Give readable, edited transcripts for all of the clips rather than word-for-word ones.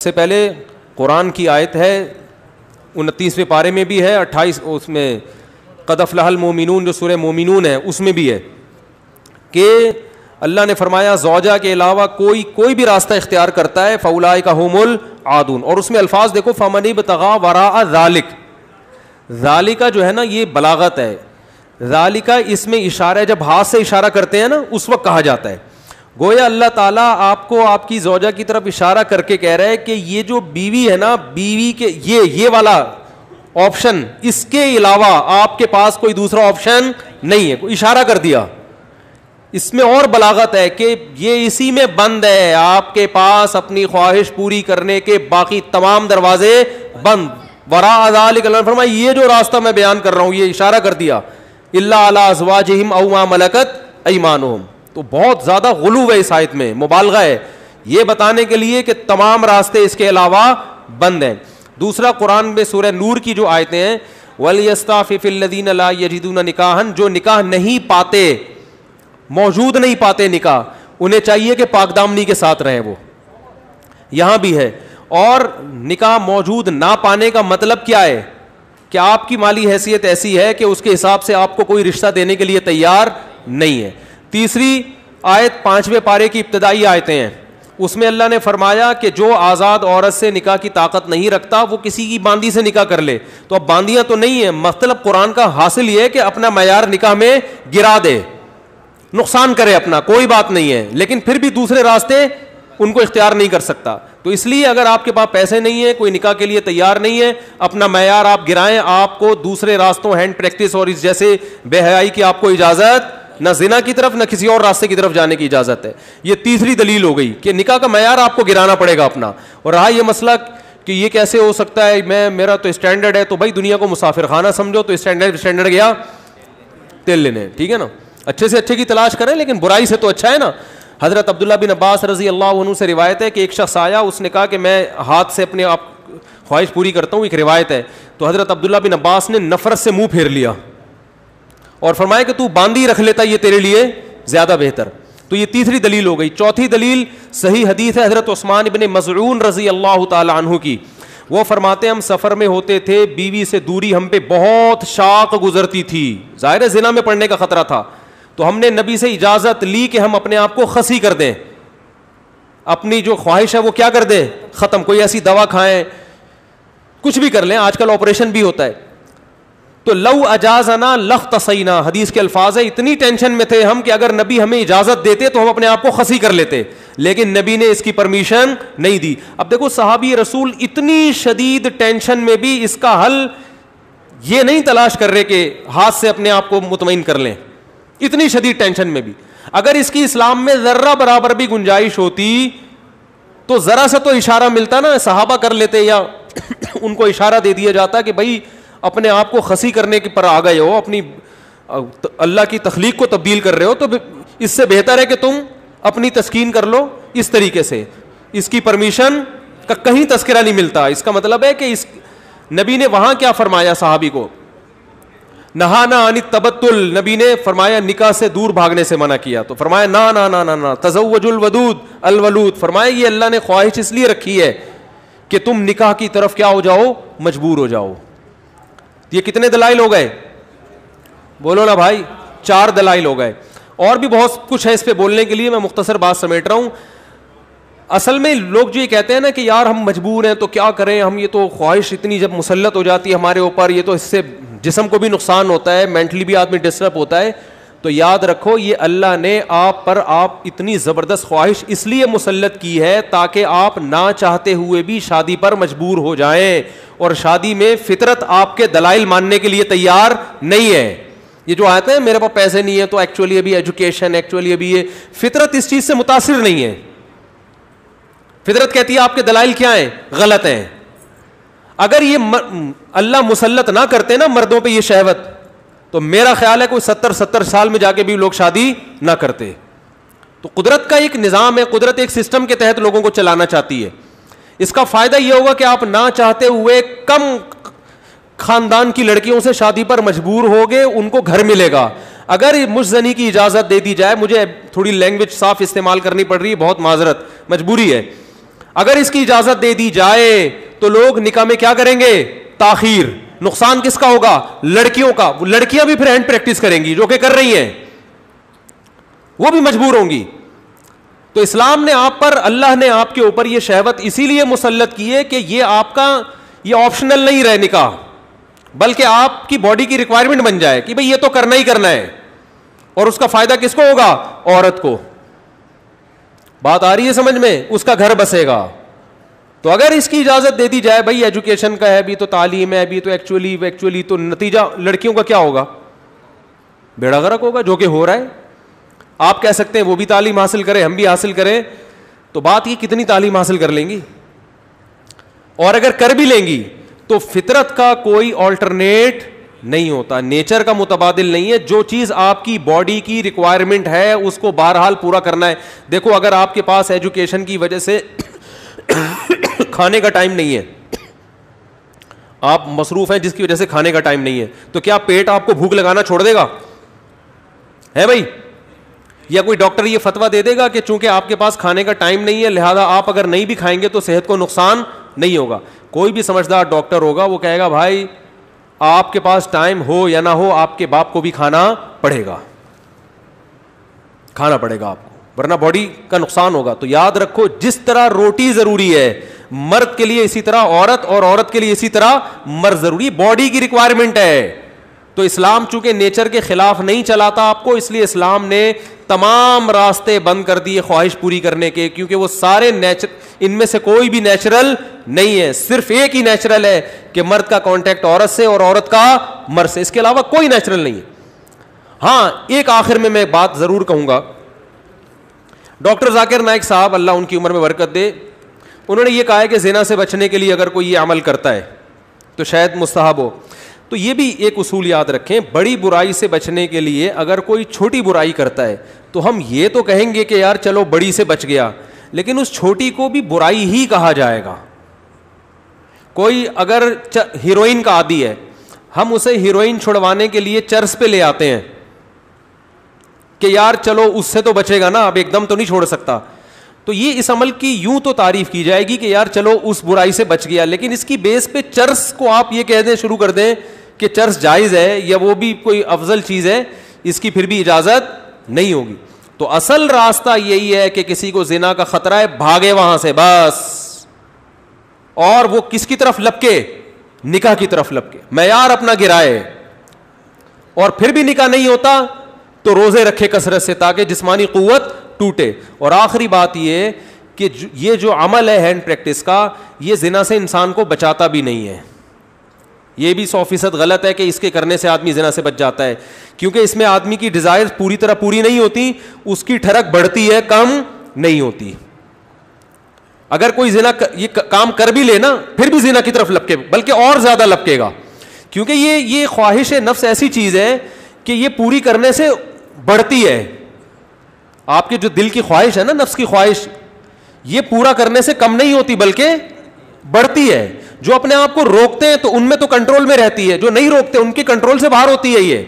سے پہلے قرآن کی آیت ہے 29ویں پارے میں بھی ہے, 28 اس میں قد افلح المؤمنون جو سورہ مومنون ہے اس میں بھی ہے کہ اللہ نے فرمایا زوجہ کے علاوہ کوئی بھی راستہ اختیار کرتا ہے فاولئک ھم العادون. اور اس میں الفاظ دیکھو فمن ابتغى وراء ذلک, ذالک جو ہے نا یہ بلاغت ہے, ذالک اس میں اشارہ ہے, جب ہاتھ سے اشارہ کرتے ہیں نا اس وقت کہا جاتا ہے. گویا اللہ تعالیٰ آپ کو آپ کی زوجہ کی طرف اشارہ کر کے کہہ رہا ہے کہ یہ جو بیوی ہے نا, بیوی کے یہ والا آپشن, اس کے علاوہ آپ کے پاس کوئی دوسرا آپشن نہیں ہے. کوئی اشارہ کر دیا, اس میں اور بلاغت ہے کہ یہ اسی میں بند ہے, آپ کے پاس اپنی خواہش پوری کرنے کے باقی تمام دروازے بند. وراء ذلک اللہ نے فرمایا یہ جو راستہ میں بیان کر رہا ہوں یہ اشارہ کر دیا الا علی ازواجہم او ما ملکت ایمانہم. تو بہت زیادہ غلو ہے اس آیت میں, مبالغہ ہے یہ بتانے کے لیے کہ تمام راستے اس کے علاوہ بند ہیں. دوسرا قرآن میں سورہ نور کی جو آیتیں ہیں وَلْيَسْتَعْفِفِ الَّذِينَ لَا يَجِدُونَ نِكَاحًا, جو نکاح نہیں پاتے, موجود نہیں پاتے نکاح, انہیں چاہیے کہ پاک دامنی کے ساتھ رہیں. وہ یہاں بھی ہے. اور نکاح موجود نہ پانے کا مطلب کیا ہے کہ آپ کی مالی حیثیت ایسی ہے کہ اس کے حساب سے آپ کو کوئی رشتہ دینے کے لیے تیار نہیں ہے. تیسری آیت 5ویں پارے کی ابتدائی آیتیں ہیں, اس میں اللہ نے فرمایا کہ جو آزاد عورت سے نکاح کی طاقت نہیں رکھتا وہ کسی کی باندی سے نکاح کر لے. تو اب باندیاں تو نہیں ہیں, مطلب قرآن کا حاصل یہ ہے کہ اپنا معیار نکاح میں گرا دے, نقصان کرے اپنا, کوئی بات نہیں ہے, لیکن پھر بھی دوسرے راستے ان کو اختیار نہیں کر سکتا. تو اس لیے اگر آپ کے پاس پیسے نہیں ہیں, کوئی نکاح کے لیے تیار نہیں ہے, اپنا معیار آپ گرائیں, آپ کو دوسرے راستوں ہینڈ پریکٹس اور اس جیسے بے حیائی کی آپ کو اجازت, نہ زنا کی طرف نہ کسی اور راستے کی طرف جانے کی اجازت ہے. یہ تیسری دلیل ہو گئی کہ نکاح کا معیار آپ کو گرانا پڑے گا اپنا. اور رہا یہ مسئلہ کہ یہ کیسے ہو سکتا ہے, میرا تو اسٹینڈرڈ ہے, تو بھائی دنیا کو مسافر خانہ سمجھو, تو اسٹینڈرڈ گیا تیل لینے, ٹھیک ہے نا, اچھے سے اچھے کی تلاش کریں لیکن برائی سے تو اچھا ہے نا. حضرت عبداللہ بن عباس رضی اللہ عنہ سے روایت ہے کہ ایک شخص آیا, اس نے کہا کہ میں ہاتھ سے اپنے آپ خواہش پوری کرتا ہوں, ایک روایت ہے. تو حضرت عبداللہ بن عباس نے نفرت سے منہ پھیر لیا اور فرمایا کہ تو باندھی رکھ لیتا یہ تیرے لیے زیادہ بہتر. تو یہ تیسری دلیل ہو گئی. چوتھی دلیل صحیح حدیث ہے حضرت عثمان بن مظعون رضی اللہ تعالی عنہ کی. وہ فرماتے ہم سفر میں ہوتے تھے, بیوی سے دوری ہم پہ بہت شاق گزرتی تھی, ظاہر زنا میں پڑنے کا خطرہ تھا, تو ہم نے نبی سے اجازت لی کہ ہم اپنے آپ کو خسی کر دیں, اپنی جو خواہش ہے وہ کیا کر دیں, ختم, کوئی ایسی دوا کھائیں, کچھ بھی کر لیں, آج کل آپریشن بھی ہوتا ہے. تو لو اجازنا لاختصینا, حدیث کے الفاظ ہے, اتنی ٹینشن میں تھے ہم کہ اگر نبی ہمیں اجازت دیتے تو ہم اپنے آپ کو خسی کر لیتے, لیکن نبی نے اس کی پرمیشن نہیں دی. اب دیکھو صحابی رسول اتنی شدید ٹینشن میں بھی اس کا حل یہ نہیں تلاش کر رہے کہ ہاتھ سے اپنے آپ کو مطمئن کر لیں, اتنی شدید ٹینشن میں بھی. اگر اس کی اسلام میں ذرہ برابر بھی گنجائش ہوتی تو ذرا سا تو اشارہ ملتا نا, صحابہ کر لیتے یا ان کو اشارہ دے دیا جاتا کہ بھائی اپنے آپ کو خسی کرنے کے پر آ گئے ہو, اپنی اللہ کی تخلیق کو تبدیل کر رہے ہو, تو اس سے بہتر ہے کہ تم اپنی تسکین کر لو اس طریقے سے. اس کی پرمیشن کا کہیں تذکرہ نہیں ملتا. اس کا مطلب ہے کہ اس نبی نے وہاں کیا فرمایا صحابی کو, نہانا عن التبتل, نبی نے فرمایا نکاح سے دور بھاگنے سے منع کیا. تو فرمایا نا نا نا نا نا تزوج الودود الولود, فرمایا یہ اللہ نے خواہش اس لیے رکھی ہے کہ تم نکاح کی طرف کیا ہو جاؤ, مجبور ہو جاؤ. یہ کتنے دلائل ہو گئے, بولو نا بھائی, 4 دلائل ہو گئے. اور بھی بہت کچھ ہے اس پہ بولنے کے لیے, میں مختصر بات سمیٹ رہا ہوں. اصل میں لوگ جو یہ کہتے ہیں نا کہ یار ہم مجبور ہیں تو کیا کریں, ہم یہ تو خواہش اتنی جب مسلط ہو جاتی ہے ہمارے اوپر, یہ تو اس سے جسم کو بھی نقصان ہوتا ہے, مینٹلی بھی آدمی ڈسٹرب ہوتا ہے. تو یاد رکھو یہ اللہ نے آپ پر اتنی زبردست خواہش اس لیے مسلط کی ہے تاکہ آپ نہ چاہتے ہوئے بھی شادی پر مجبور ہو جائیں, اور شادی میں فطرت آپ کے دلائل ماننے کے لیے تیار نہیں ہے. یہ جو آتے ہیں میرے پاس پیسے نہیں ہے تو ایکچولی ابھی ایجوکیشن, ایکچولی ابھی یہ, فطرت اس چیز سے متاثر نہیں ہے. فطرت کہتی ہے آپ کے دلائل کیا ہیں, غلط ہیں. اگر یہ اللہ مسلط نہ کرتے نا مردوں پہ یہ شہوت, تو میرا خیال ہے کوئی 70 سال میں جا کے بھی لوگ شادی نہ کرتے. تو قدرت کا ایک نظام ہے, قدرت ایک سسٹم کے تحت لوگوں کو چلانا چاہتی ہے. اس کا فائدہ یہ ہوگا کہ آپ نہ چاہتے ہوئے کم خاندان کی لڑکیوں سے شادی پر مجبور ہوگے, ان کو گھر ملے گا. اگر مجزنی کی اجازت دے دی جائے, مجھے تھوڑی لینگویج صاف استعمال کرنی پڑ رہی ہے, بہت معذرت, مجبوری ہے. اگر اس کی اجازت دے دی جائے تو لوگ نکاح میں کیا کریں گے؟ تاخیر. نقصان کس کا ہوگا؟ لڑکیوں کا. لڑکیاں بھی پھر ہینڈ پریکٹس کریں گی جو کہ کر رہی ہیں, وہ بھی مجبور ہوں گی. تو اسلام نے آپ پر, اللہ نے آپ کے اوپر یہ شہوت اسی لیے مسلط کی ہے کہ یہ آپ کا یہ آپشنل نہیں رہے نکاح, بلکہ آپ کی باڈی کی ریکوائرمنٹ بن جائے کہ بھئی یہ تو کرنا ہی کرنا ہے. اور اس کا فائدہ کس کو ہوگا؟ عورت کو. بات آ رہی ہے سمجھ میں؟ اس کا گھر بسے گا. تو اگر اس کی اجازت دے دی جائے, بھائی ایجوکیشن کا ہے بھی تو تعلیم ہے بھی تو ایکچولی تو نتیجہ لڑکیوں کا کیا ہوگا؟ بیڑا غرق ہوگا, جو کہ ہو رہا ہے. آپ کہہ سکتے ہیں وہ بھی تعلیم حاصل کریں, ہم بھی حاصل کریں, تو بات یہ کتنی تعلیم حاصل کر لیں گی؟ اور اگر کر بھی لیں گی تو فطرت کا کوئی آلٹرنیٹ نہیں ہوتا, نیچر کا متبادل نہیں ہے. جو چیز آپ کی باڈی کی ریکوائرمنٹ ہے اس کو بہرحال پورا کرنا ہے. دیکھو اگر آپ کے پاس ایجوکیشن کی وجہ سے کھانے کا ٹائم نہیں ہے, آپ مصروف ہیں جس کی وجہ سے کھانے کا ٹائم نہیں ہے, تو کیا پیٹ آپ کو بھوک لگانا چھوڑ دے گا؟ ہے بھائی؟ یا کوئی ڈاکٹر یہ فتویٰ دے دے گا کہ چونکہ آپ کے پاس کھانے کا ٹائم نہیں ہے لہذا آپ اگر نہیں بھی کھائیں گے تو صحت کو نقصان نہیں ہوگا؟ کوئی بھی سمجھدار ڈاکٹر ہوگا وہ کہے گا بھائی آپ کے پاس ٹائم ہو یا نہ ہو آپ کے باپ کو بھی کھانا پڑے گا آپ کو, ورنہ باڈی کا نقصان ہوگا. تو یاد رکھو, جس طرح روٹی ضروری ہے مرد کے لیے اسی طرح عورت, اور عورت کے لیے اسی طرح مرد ضروری, باڈی کی ریکوائرمنٹ ہے. تو اسلام چونکہ نیچر کے خلاف نہیں چلاتا آپ کو, اس لیے اسلام نے تمام راستے بند کر دیے خواہش پوری کرنے کے, کیونکہ وہ سارے ان میں سے کوئی بھی نیچرل نہیں ہے. صرف ایک ہی نیچرل ہے کہ مرد کا کانٹیکٹ عورت سے اور عورت کا مرد سے, اس کے علاوہ کوئی نیچرل نہیں ہے. ہاں ایک آخر میں بات ضرور کہوں گا, ڈاکٹر ذاکر نائک صاحب اللہ ان کی عمر میں برکت دے, انہوں نے یہ کہا ہے کہ زنا سے بچنے کے لیے اگر کوئی یہ عمل کرتا ہے تو شاید مستحب ہو. تو یہ بھی ایک اصول یاد رکھیں, بڑی برائی سے بچنے کے لیے اگر کوئی چھوٹی برائی کرتا ہے تو ہم یہ تو کہیں گے کہ یار چلو بڑی سے بچ گیا, لیکن اس چھوٹی کو بھی برائی ہی کہا جائے گا. کوئی اگر ہیروئن کا عادی ہے, ہم اسے ہیروئن چھڑوانے کے لیے چرس پہ لے آتے ہیں کہ یار چلو اس سے تو بچے گا نا, اب ایک دم تو نہیں چھوڑ سکتا. تو یہ اس عمل کی یوں تو تعریف کی جائے گی کہ یار چلو اس برائی سے بچ گیا, لیکن اس کی بیس پہ چرس کو آپ یہ کہہ دیں شروع کر دیں کہ چرس جائز ہے یا وہ بھی کوئی افضل چیز ہے, اس کی پھر بھی اجازت نہیں ہوگی. تو اصل راستہ یہی ہے کہ کسی کو زنا کا خطرہ ہے بھاگے وہاں سے بس, اور وہ کس کی طرف لپکے؟ نکاح کی طرف لپکے, معیار اپنا گرائے. اور پھر بھی نکاح نہیں ہوتا تو روزے رکھے کثرت سے تاکہ جسمانی قوت ٹوٹے. اور آخری بات یہ کہ یہ جو عمل ہے ہینڈ پریکٹس کا, یہ زنا سے انسان کو بچاتا بھی نہیں ہے. یہ بھی 100% غلط ہے کہ اس کے کرنے سے آدمی زنا سے بچ جاتا ہے, کیونکہ اس میں آدمی کی ڈیزائر پوری طرح پوری نہیں ہوتی, اس کی ٹھڑک بڑھتی ہے کم نہیں ہوتی. اگر کوئی زنا یہ کام کر بھی لے نا پھر بھی زنا کی طرف لپکے, بلکہ اور زیادہ لپکے گا, کیونکہ یہ خواہش نفس ایسی چیز ہے کہ یہ پوری کرنے سے بڑھتی ہے. آپ کے جو دل کی خواہش ہے نا, نفس کی خواہش, یہ پورا کرنے سے کم نہیں ہوتی بلکہ بڑھتی ہے. جو اپنے آپ کو روکتے ہیں تو ان میں تو کنٹرول میں رہتی ہے, جو نہیں روکتے ان کی کنٹرول سے باہر ہوتی ہے. یہ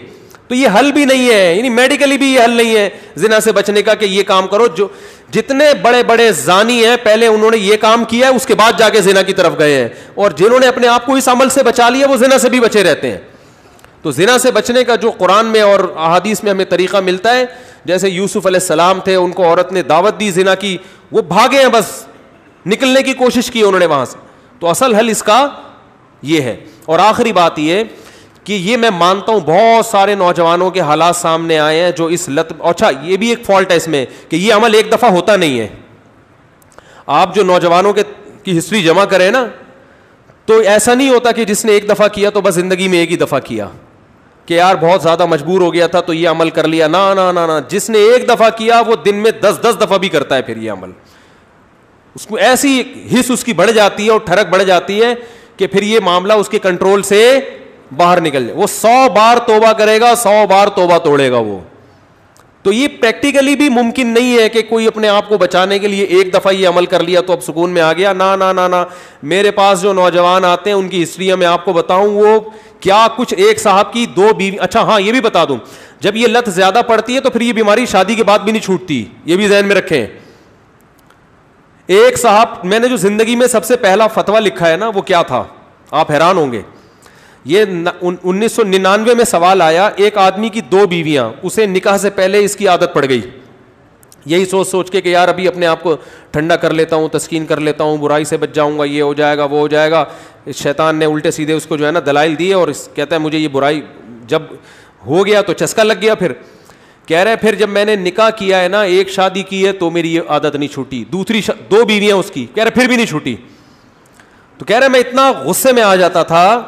تو یہ حل بھی نہیں ہے, یعنی میڈیکلی بھی یہ حل نہیں ہے زنا سے بچنے کا کہ یہ کام کرو. جو جتنے بڑے بڑے زانی ہیں پہلے انہوں نے یہ کام کیا ہے, اس کے بعد جا کے زنا کی طرف گئے ہیں, اور جنہوں نے اپنے آپ کو اس عمل سے بچا لیا وہ زنا سے بھی بچے رہتے ہیں. تو زنا سے بچنے کا جو قرآن میں اور احادیث میں ہمیں طریقہ ملتا ہے, جیسے یوسف علیہ السلام تھے, ان کو عورت نے دعوت دی زنا کی, وہ بھاگے ہیں, بس نکلنے کی کوشش کی انہوں نے وہاں سے. تو اصل حل اس کا یہ ہے. اور آخری بات یہ کہ یہ میں مانتا ہوں بہت سارے نوجوانوں کے حالات سامنے آئے ہیں جو اس لت, اچھا یہ بھی ایک فالٹ ہے اس میں کہ یہ عمل ایک دفعہ ہوتا نہیں ہے. آپ جو نوجوانوں کی ہسٹری جمع کریں نا, تو ایسا نہیں ہوتا کہ جس نے ایک دفعہ کیا تو بس زندگی میں ایک ہی دفعہ کیا کہ یار بہت زیادہ مجبور ہو گیا تھا تو یہ عمل کر لیا. نا نا نا نا, جس نے ایک دفعہ کیا وہ دن میں 10 دفعہ بھی کرتا ہے پھر یہ عمل. اس کو ایسی حس اس کی بڑھ جاتی ہے اور ٹھڑک بڑھ جاتی ہے کہ پھر یہ معاملہ اس کے کنٹرول سے باہر نکل جائے. وہ 100 بار توبہ کرے گا, 100 بار توبہ توڑے گا وہ. تو یہ پریکٹیکلی بھی ممکن نہیں ہے کہ کوئی اپنے آپ کو بچانے کے لیے ایک دفعہ یہ عمل کر لیا تو اب سکون میں آ گیا. نا نا نا نا, میرے پاس جو نوجوان آتے ہیں ان کی ہسٹری میں آپ کو بتاؤں, وہ کیا کچھ, ایک صاحب کی 2 بیوی. اچھا ہاں یہ بھی بتا دوں, جب یہ لت زیادہ پڑتی ہے تو پھر یہ بیماری شادی کے بعد بھی نہیں چھوٹتی, یہ بھی ذہن میں رکھیں. ایک صاحب, میں نے جو زندگی میں سب سے پہلا فتویٰ لکھا ہے نا وہ کیا تھا, آپ حیران ہوں گے. یہ 1999 میں سوال آیا, ایک آدمی کی 2 بیویاں, اسے نکاح سے پہلے اس کی عادت پڑ گئی, یہی سوچ کے کہ یار ابھی اپنے آپ کو ٹھنڈا کر لیتا ہوں, تسکین کر لیتا ہوں, برائی سے بچ جاؤں گا, یہ ہو جائے گا, وہ ہو جائے گا. شیطان نے الٹے سیدھے اس کو جو ہے نا دلائل دیے, اور کہتا ہے مجھے یہ برائی جب ہو گیا تو چسکا لگ گیا. پھر کہہ رہے پھر جب میں نے نکاح کیا ہے نا, ایک شادی کی ہے تو میری یہ عادت نہیں چھوٹی, دوسری 2 بیویاں اس کی, کہہ رہے پھر بھی نہیں چھوٹی. تو کہہ رہے میں اتنا غصے میں آ جاتا تھا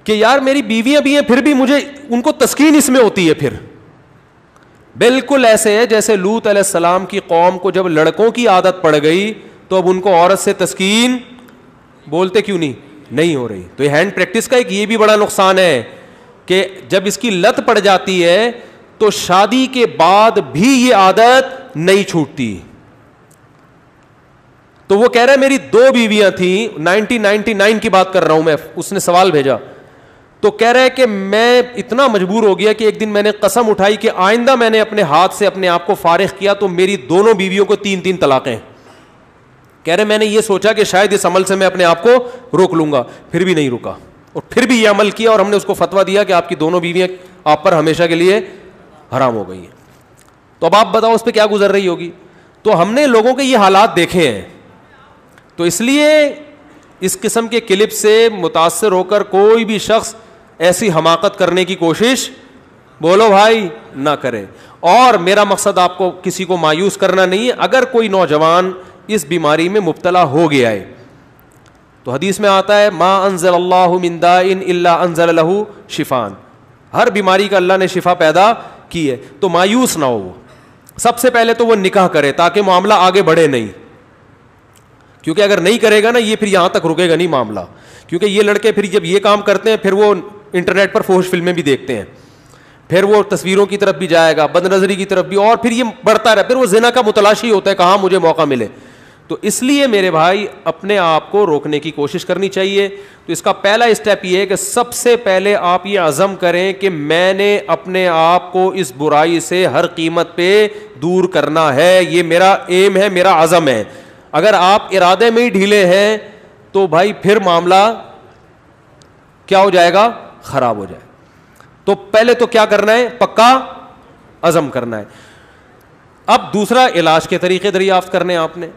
کہ یار میری بیویاں بھی ہیں پھر بھی مجھے ان کو تسکین اس میں ہوتی ہے. پھر بالکل ایسے ہے جیسے لوط علیہ السلام کی قوم کو جب لڑکوں کی عادت پڑ گئی تو اب ان کو عورت سے تسکین بولتے کیوں نہیں ہو رہی. تو یہ ہینڈ پریکٹس کا ایک یہ بھی بڑا نقصان ہے کہ جب اس کی لت پڑ جاتی ہے تو شادی کے بعد بھی یہ عادت نہیں چھوٹتی. تو وہ کہہ رہا ہے میری 2 بیویاں تھیں, 1999 کی بات کر رہا ہوں میں, اس نے سوال بھیجا. تو کہہ رہا ہے کہ میں اتنا مجبور ہو گیا کہ ایک دن میں نے قسم اٹھائی کہ آئندہ میں نے اپنے ہاتھ سے اپنے آپ کو فارغ کیا تو میری دونوں بیویوں کو 3 طلاقیں. کہہ رہے میں نے یہ سوچا کہ شاید اس عمل سے میں اپنے آپ کو روک لوں گا, پھر بھی نہیں رکا, اور پھر بھی یہ عمل کیا, اور ہم نے اس کو فتویٰ دیا کہ آپ کی دونوں بیویاں آپ پر ہمیشہ کے لیے حرام ہو گئی ہیں. تو اب آپ بتاؤ اس پہ کیا گزر رہی ہوگی. تو ہم نے لوگوں کے یہ حالات دیکھے ہیں, تو اس لیے اس قسم کے کلپ سے متاثر ہو کر کوئی بھی شخص ایسی حماقت کرنے کی کوشش بولو بھائی نہ کرے. اور میرا مقصد آپ کو کسی کو مایوس کرنا نہیں ہے. اگر کوئی نوجوان اس بیماری میں مبتلا ہو گیا ہے تو حدیث میں آتا ہے ما انزل اللہ من داء الا انزل له شفاء, ہر بیماری کا اللہ نے شفا پیدا کی ہے. تو مایوس نہ ہو. وہ سب سے پہلے تو وہ نکاح کرے تاکہ معاملہ آگے بڑھے نہیں, کیونکہ اگر نہیں کرے گا نا یہ پھر یہاں تک رکے گا نہیں معاملہ. کیونکہ یہ لڑکے پھر جب یہ کام کرتے ہیں پھر وہ انٹرنیٹ پر فحش فلمیں بھی دیکھتے ہیں, پھر وہ تصویروں کی طرف بھی جائے گا, بد نظری کی طرف بھی, اور پھر یہ بڑھتا رہا, پھر وہ زنا کا متلاشی ہوتا ہے کہاں مجھے موقع ملے. تو اس لیے میرے بھائی اپنے آپ کو روکنے کی کوشش کرنی چاہیے. تو اس کا پہلا اسٹیپ یہ ہے کہ سب سے پہلے آپ یہ عزم کریں کہ میں نے اپنے آپ کو اس برائی سے ہر قیمت پہ دور کرنا ہے. یہ میرا ایم ہے, میرا عزم ہے. اگر آپ ارادے میں ہی ڈھیلے ہیں تو بھائی پھر معاملہ کیا ہو جائے گا, خراب ہو جائے. تو پہلے تو کیا کرنا ہے, پکا عزم کرنا ہے. اب دوسرا علاج کے طریقے دریافت کرنے آپ نے.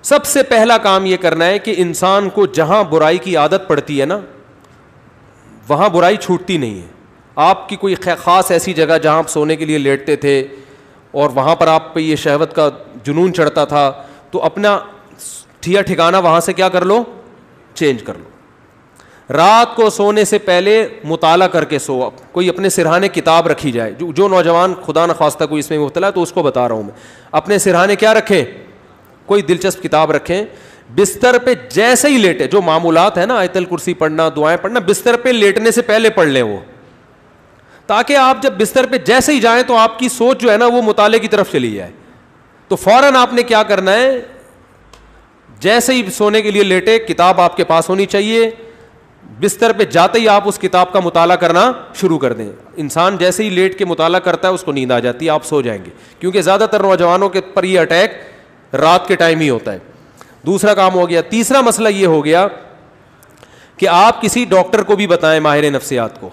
سب سے پہلا کام یہ کرنا ہے کہ انسان کو جہاں برائی کی عادت پڑتی ہے نا وہاں برائی چھوٹتی نہیں ہے. آپ کی کوئی خاص ایسی جگہ جہاں آپ سونے کے لیے لیٹتے تھے اور وہاں پر آپ پہ یہ شہوت کا جنون چڑھتا تھا, تو اپنا ٹھکانہ وہاں سے کیا کر لو, چینج کر لو. رات کو سونے سے پہلے مطالعہ کر کے سو. کوئی اپنے سرہانے کتاب رکھی جائے. جو نوجوان خدا نخواستہ کوئی اس میں مبتلا ہے تو اس کو بتا رہا ہوں میں, اپنے سرہانے کیا رکھیں, کوئی دلچسپ کتاب رکھیں. بستر پہ جیسے ہی لیٹے, جو معمولات ہیں نا آیت الکرسی پڑھنا, دعائیں پڑھنا, بستر پہ لیٹنے سے پہلے پڑھ لیں وہ, تاکہ آپ جب بستر پہ جیسے ہی جائیں تو آپ کی سوچ جو ہے نا وہ مطالعے کی طرف چلی جائے. تو فوراً آپ نے کیا کرنا ہے, جیسے ہی سونے کے لیے لیٹے کتاب آپ کے پاس ہونی چاہیے. بستر پہ جاتے ہی آپ اس کتاب کا مطالعہ کرنا شروع کر دیں. انسان جیسے ہی لیٹ کے مطالعہ کرتا ہے اس کو نیند آ جاتی ہے, آپ سو جائیں گے. کیونکہ زیادہ تر نوجوانوں کے پر یہ اٹیک رات کے ٹائم ہی ہوتا ہے. دوسرا کام ہو گیا. تیسرا مسئلہ یہ ہو گیا کہ آپ کسی ڈاکٹر کو بھی بتائیں, ماہر نفسیات کو,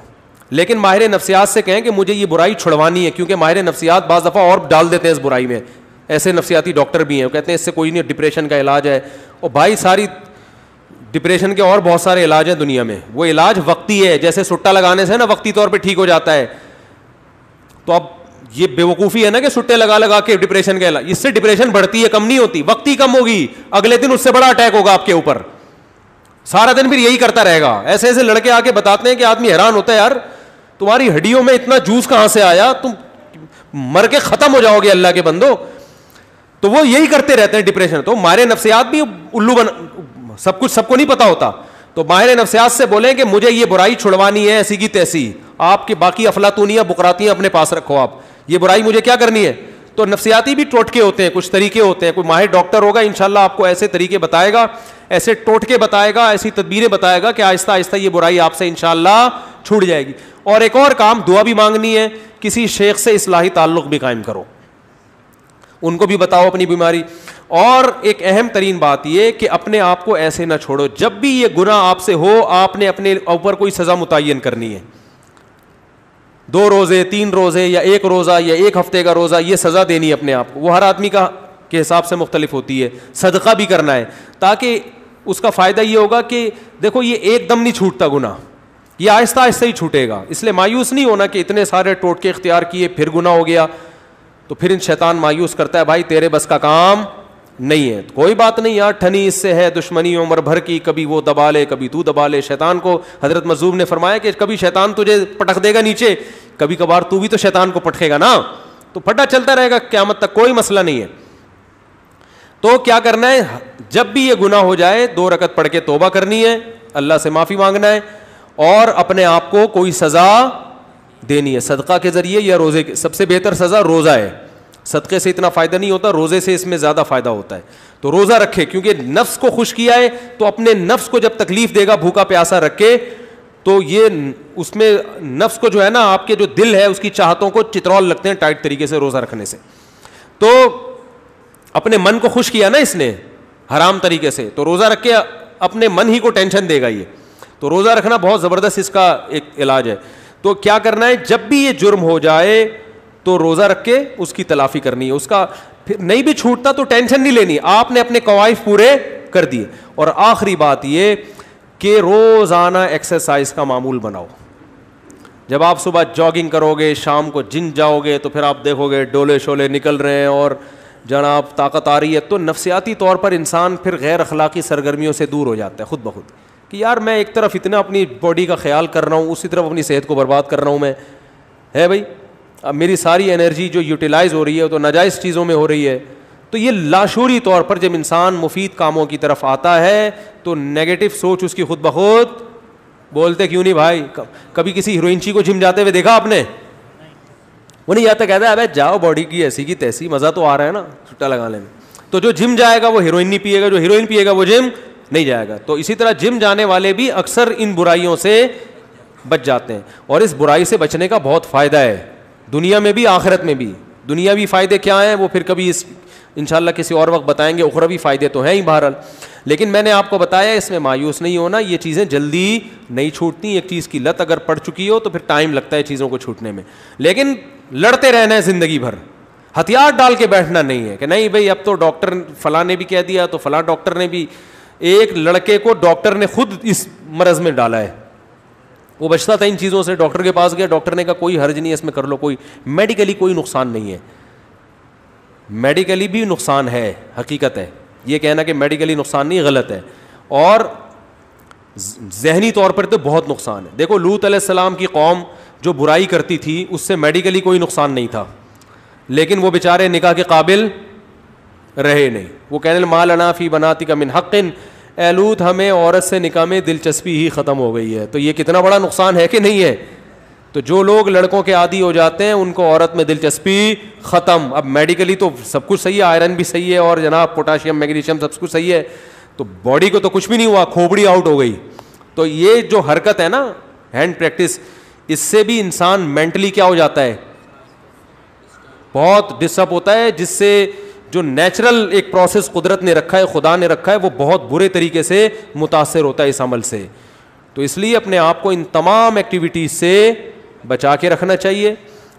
لیکن ماہر نفسیات سے کہیں کہ مجھے یہ برائی چھڑوانی ہے, کیونکہ ماہر نفسیات بعض دفعہ اور ڈال دیتے ہیں اس برائی میں. ایسے نفسیاتی ڈاکٹر بھی ہیں, وہ کہتے ہیں اس سے کوئی نہیں, ڈپریشن کا علاج ہے. اور بھائی ساری ڈپریشن کے اور بہت سارے علاج ہیں دنیا میں, وہ علاج وقتی ہے. جیسے سٹا لگانے سے نا وقتی طور پہ ٹھیک ہو جاتا ہے, تو اب یہ بیوقوفی ہے نا کہ سٹے لگا لگا کے ڈپریشن کا علاج, اس سے ڈپریشن بڑھتی ہے, کم نہیں ہوتی. وقتی کم ہوگی, اگلے دن اس سے بڑا اٹیک ہوگا آپ کے اوپر, سارا دن پھر یہی کرتا رہے گا. ایسے ایسے لڑکے آ کے بتاتے ہیں کہ آدمی حیران ہوتا ہے, یار تمہاری ہڈیوں میں اتنا جوس کہاں سے آیا, تم مر کے ختم ہو جاؤ گے اللہ کے بندو. تو وہ یہی کرتے رہتے ہیں ڈپریشن. تو ماہر نفسیات بھی الو سب کچھ سب کو نہیں پتا ہوتا. تو ماہر نفسیات سے بولیں کہ مجھے یہ برائی چھڑوانی ہے ایسی کی تیسی, آپ کی باقی افلاطونیاں بقراتیاں اپنے پاس رکھو, آپ یہ برائی مجھے کیا کرنی ہے. تو نفسیاتی بھی ٹوٹکے ہوتے ہیں, کچھ طریقے ہوتے ہیں. کوئی ماہر ڈاکٹر ہوگا انشاءاللہ آپ کو ایسے طریقے بتائے گا, ایسے ٹوٹکے بتائے گا, ایسی تدبیریں بتائے گا کہ آہستہ آہستہ یہ برائی آپ سے انشاءاللہ چھوٹ جائے گی. اور ایک اور کام, دعا بھی مانگنی ہے. کسی شیخ سے اصلاحی تعلق بھی قائم کرو, ان کو بھی بتاؤ اپنی بیماری. اور ایک اہم ترین بات یہ کہ اپنے آپ کو ایسے نہ چھوڑو, جب بھی یہ گناہ آپ سے ہو آپ نے اپنے اوپر کوئی سزا متعین کرنی ہے. 2 روزے 3 روزے یا 1 روزہ یا 1 ہفتے کا روزہ, یہ سزا دینی ہے اپنے آپ کو. وہ ہر آدمی کا کے حساب سے مختلف ہوتی ہے. صدقہ بھی کرنا ہے, تاکہ اس کا فائدہ یہ ہوگا کہ دیکھو یہ ایک دم نہیں چھوٹتا گناہ, یہ آہستہ آہستہ ہی چھوٹے گا. اس لیے مایوس نہیں ہونا کہ اتنے سارے ٹوٹکے اختیار کیے پھر گناہ ہو گیا, تو پھر شیطان مایوس کرتا ہے بھائی تیرے بس کا کام نہیں ہے. کوئی بات نہیں یار, ٹھنی اس سے ہے دشمنی عمر بھر کی, کبھی وہ دبا لے کبھی تو دبا لے. شیطان کو حضرت مظلوم نے فرمایا کہ کبھی شیطان تجھے پٹک دے گا نیچے, کبھی کبھار تو بھی تو شیطان کو پٹکے گا نا, تو پھٹا چلتا رہے گا قیامت تک, کوئی مسئلہ نہیں ہے. تو کیا کرنا ہے, جب بھی یہ گناہ ہو جائے 2 رکعت پڑھ کے توبہ کرنی ہے, اللہ سے معافی مانگنا ہے, اور اپنے آپ کو کوئی سزا دینی ہے صدقہ کے ذریعے یا روزے کے. سب سے بہتر سزا روزہ ہے, صدقے سے اتنا فائدہ نہیں ہوتا, روزے سے اس میں زیادہ فائدہ ہوتا ہے. تو روزہ رکھے, کیونکہ نفس کو خوش کیا ہے تو اپنے نفس کو جب تکلیف دے گا بھوکا پیاسا رکھے, تو یہ اس میں نفس کو جو ہے نا, آپ کے جو دل ہے اس کی چاہتوں کو چترول لگتے ہیں ٹائٹ طریقے سے روزہ رکھنے سے. تو اپنے من کو خوش کیا نا اس نے حرام طریقے سے, تو روزہ رکھ کے اپنے من ہی کو ٹینشن دے گا یہ. تو روزہ رکھنا بہت زبردست اس کا ایک علاج ہے. تو کیا کرنا ہے, جب بھی یہ جرم ہو جائے تو روزہ رکھ کے اس کی تلافی کرنی ہے. اس کا پھر نہیں بھی چھوٹتا تو ٹینشن نہیں لینی, آپ نے اپنے قوائف پورے کر دیے. اور آخری بات یہ کہ روزانہ ایکسرسائز کا معمول بناؤ. جب آپ صبح جاگنگ کرو گے, شام کو جم جاؤ گے, تو پھر آپ دیکھو گے ڈولے شولے نکل رہے ہیں اور جناب طاقت آ رہی ہے, تو نفسیاتی طور پر انسان پھر غیر اخلاقی سرگرمیوں سے دور ہو جاتا ہے خود بخود, کہ یار میں ایک طرف اتنا اپنی باڈی کا خیال کر رہا ہوں, اسی طرف اپنی صحت کو برباد کر رہا ہوں میں, ہے بھائی. اب میری ساری انرجی جو یوٹیلائز ہو رہی ہے تو ناجائز چیزوں میں ہو رہی ہے. تو یہ لاشعوری طور پر جب انسان مفید کاموں کی طرف آتا ہے تو نیگیٹو سوچ اس کی خود بخود, بولتے کیوں نہیں بھائی, کبھی کسی ہیروئنچی کو جم جاتے ہوئے دیکھا آپ نے؟ وہ نہیں جاتا, کہتا ہے ابے جاؤ باڈی کی ایسی کی تیسی, مزہ تو آ رہا ہے نا چھٹا لگانے میں. تو جو جم جائے گا وہ ہیروئن نہیں پیے گا, جو ہیروئن پیے گا وہ جم نہیں جائے گا. تو اسی طرح جم جانے والے بھی اکثر ان برائیوں سے بچ جاتے ہیں, اور اس برائی سے بچنے کا بہت فائدہ ہے دنیا میں بھی آخرت میں بھی. دنیاوی فائدے کیا ہیں وہ پھر کبھی اس انشاءاللہ کسی اور وقت بتائیں گے, اخروی فائدے تو ہیں ہی بہرحال. لیکن میں نے آپ کو بتایا اس میں مایوس نہیں ہونا, یہ چیزیں جلدی نہیں چھوٹتی. ایک چیز کی لت اگر پڑ چکی ہو تو پھر ٹائم لگتا ہے چیزوں کو چھوٹنے میں, لیکن لڑتے رہنا ہے زندگی بھر. ہتھیار ڈال کے بیٹھنا نہیں ہے کہ نہیں بھائی اب تو ڈاکٹر فلاں نے بھی کہہ دیا تو فلاں ڈاکٹر نے بھی. ایک لڑکے کو ڈاکٹر نے خود اس مرض میں ڈالا ہے, وہ بچتا تھا ان چیزوں سے, ڈاکٹر کے پاس گیا, ڈاکٹر نے کہا کوئی حرج نہیں ہے اس میں کر لو, کوئی میڈیکلی کوئی نقصان نہیں ہے. میڈیکلی بھی نقصان ہے, حقیقت ہے, یہ کہنا کہ میڈیکلی نقصان نہیں غلط ہے, اور ذہنی طور پر تو بہت نقصان ہے. دیکھو لوط علیہ السلام کی قوم جو برائی کرتی تھی اس سے میڈیکلی کوئی نقصان نہیں تھا, لیکن وہ بیچارے نکاح کے قابل رہے نہیں. وہ کہنے ما لنا فی بناتک من حق, اے لوط ہمیں عورت سے نکاح میں دلچسپی ہی ختم ہو گئی ہے. تو یہ کتنا بڑا نقصان ہے کہ نہیں ہے. تو جو لوگ لڑکوں کے عادی ہو جاتے ہیں ان کو عورت میں دلچسپی ختم. اب میڈیکلی تو سب کچھ صحیح ہے, آئرن بھی صحیح ہے اور جناب پوٹاشیم میگنیشیم سب کچھ صحیح ہے, تو باڈی کو تو کچھ بھی نہیں ہوا, کھوپڑی آؤٹ ہو گئی. تو یہ جو حرکت ہے نا ہینڈ پریکٹس, اس سے بھی انسان مینٹلی کیا ہو جاتا ہے, بہت ڈسٹرب ہوتا ہے, جس سے جو نیچرل ایک پروسیس قدرت نے رکھا ہے, خدا نے رکھا ہے, وہ بہت برے طریقے سے متاثر ہوتا ہے اس عمل سے. تو اس لیے اپنے آپ کو ان تمام ایکٹیویٹیز سے بچا کے رکھنا چاہیے.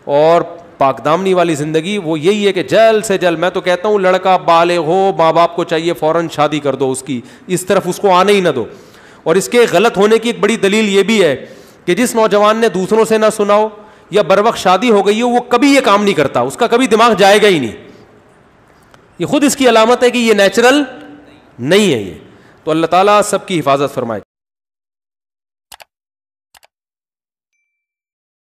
اور پاک دامنی والی زندگی وہ یہی ہے کہ جلد سے جلد, میں تو کہتا ہوں لڑکا بالغ ہو, ماں باپ کو چاہیے فوراً شادی کر دو اس کی, اس طرف اس کو آنے ہی نہ دو. اور اس کے غلط ہونے کی ایک بڑی دلیل یہ بھی ہے کہ جس نوجوان نے دوسروں سے نہ سنا ہو یا بر وقت شادی ہو گئی ہو, وہ کبھی یہ کام نہیں کرتا, اس کا کبھی دماغ جائے گا ہی نہیں. یہ خود اس کی علامت ہے کہ یہ نیچرل نہیں ہے یہ. تو اللہ تعالیٰ سب کی حفاظت فرمائے.